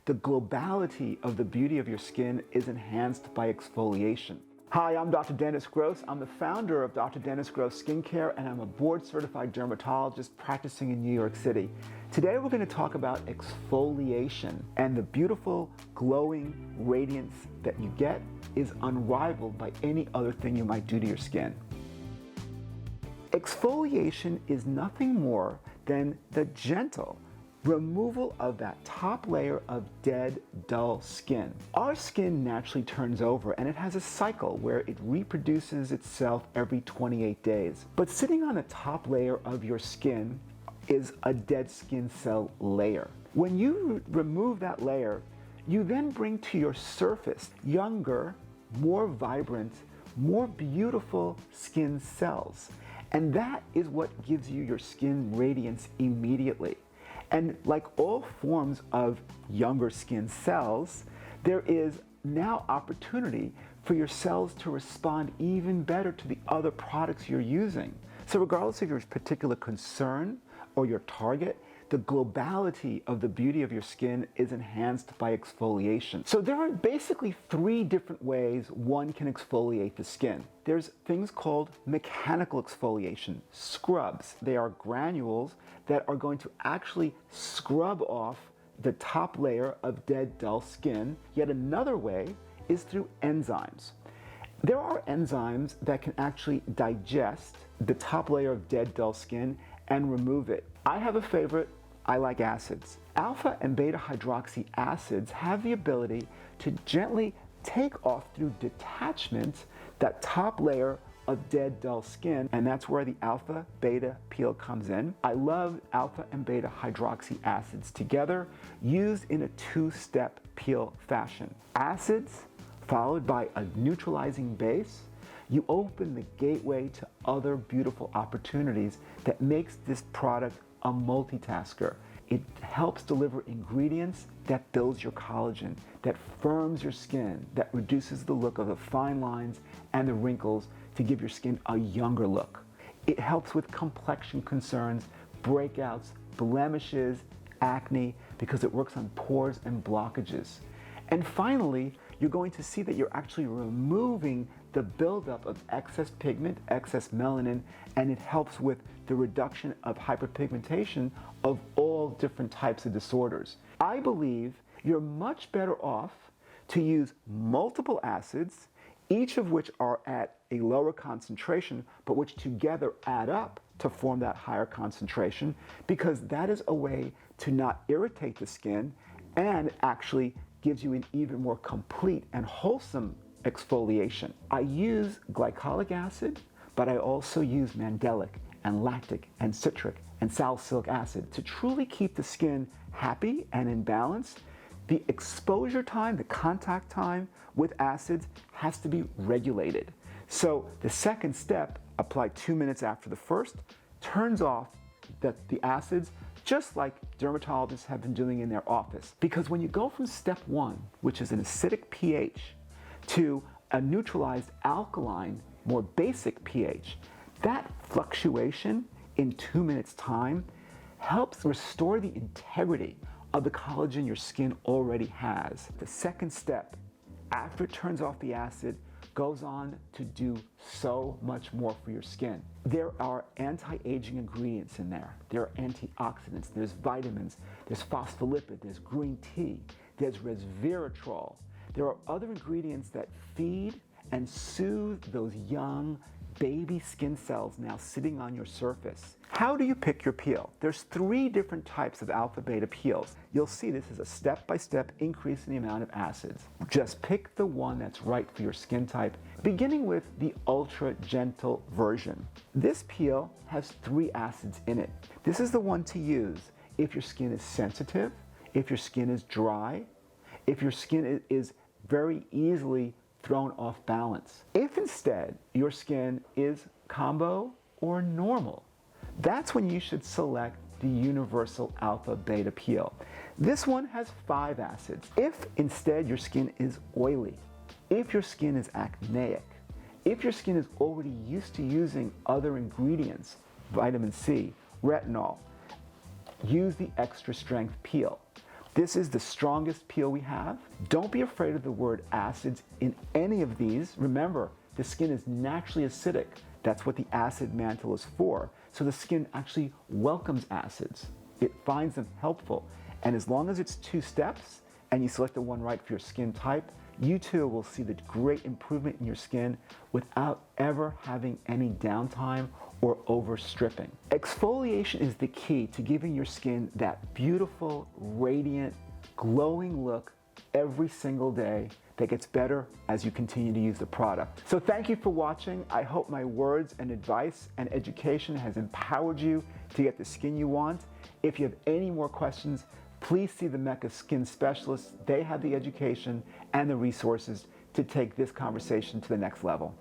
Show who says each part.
Speaker 1: the globality of the beauty of your skin is enhanced by exfoliation. Hi, I'm Dr. Dennis Gross. I'm the founder of Dr. Dennis Gross Skincare, and I'm a board-certified dermatologist practicing in New York City. Today we're going to talk about exfoliation, and the beautiful, glowing radiance that you get is unrivaled by any other thing you might do to your skin. Exfoliation is nothing more than the gentle removal of that top layer of dead, dull skin. Our skin naturally turns over, and it has a cycle where it reproduces itself every 28 days. But sitting on the top layer of your skin is a dead skin cell layer. When you remove that layer, you then bring to your surface younger, more vibrant, more beautiful skin cells. And that is what gives you your skin radiance immediately. And like all forms of younger skin cells, there is now opportunity for your cells to respond even better to the other products you're using. So regardless of your particular concern or your target, the globality of the beauty of your skin is enhanced by exfoliation. So there are basically three different ways one can exfoliate the skin. There's things called mechanical exfoliation, scrubs. They are granules that are going to actually scrub off the top layer of dead, dull skin. Yet another way is through enzymes. There are enzymes that can actually digest the top layer of dead, dull skin and remove it. I have a favorite. I like acids. Alpha and beta hydroxy acids have the ability to gently take off through detachment that top layer of dead, dull skin, and that's where the alpha beta peel comes in. I love alpha and beta hydroxy acids together, used in a two-step peel fashion. Acids followed by a neutralizing base. You open the gateway to other beautiful opportunities that makes this product a multitasker. It helps deliver ingredients that builds your collagen, that firms your skin, that reduces the look of the fine lines and the wrinkles to give your skin a younger look. It helps with complexion concerns, breakouts, blemishes, acne, because it works on pores and blockages. And finally, you're going to see that you're actually removing the buildup of excess pigment, excess melanin, and it helps with the reduction of hyperpigmentation of all different types of disorders. I believe you're much better off to use multiple acids, each of which are at a lower concentration, but which together add up to form that higher concentration, because that is a way to not irritate the skin and actually gives you an even more complete and wholesome exfoliation. I use glycolic acid, but I also use mandelic and lactic and citric and salicylic acid to truly keep the skin happy and in balance. The exposure time, the contact time with acids has to be regulated. So the second step, applied 2 minutes after the first, turns off the acids, just like dermatologists have been doing in their office. Because when you go from step one, which is an acidic pH, to a neutralized alkaline, more basic pH, that fluctuation in 2 minutes time helps restore the integrity of the collagen your skin already has. The second step, after it turns off the acid, goes on to do so much more for your skin. There are anti-aging ingredients in there. There are antioxidants, there's vitamins, there's phospholipid, there's green tea, there's resveratrol. There are other ingredients that feed and soothe those young baby skin cells now sitting on your surface. How do you pick your peel? There's 3 different types of alpha beta peels. You'll see this is a step-by-step increase in the amount of acids. Just pick the one that's right for your skin type, beginning with the ultra gentle version. This peel has 3 acids in it. This is the one to use if your skin is sensitive, if your skin is dry, if your skin is very easily thrown off balance. If instead your skin is combo or normal, that's when you should select the universal alpha beta peel. This one has 5 acids. If instead your skin is oily, if your skin is acneic, if your skin is already used to using other ingredients, vitamin C, retinol, use the extra strength peel. This is the strongest peel we have. Don't be afraid of the word acids in any of these. Remember, the skin is naturally acidic. That's what the acid mantle is for. So the skin actually welcomes acids. It finds them helpful. And as long as it's 2 steps and you select the one right for your skin type, you too will see the great improvement in your skin without ever having any downtime or overstripping. Exfoliation is the key to giving your skin that beautiful, radiant, glowing look every single day that gets better as you continue to use the product. So thank you for watching. I hope my words and advice and education has empowered you to get the skin you want. If you have any more questions, please see the Mecca skin specialists. They have the education and the resources to take this conversation to the next level.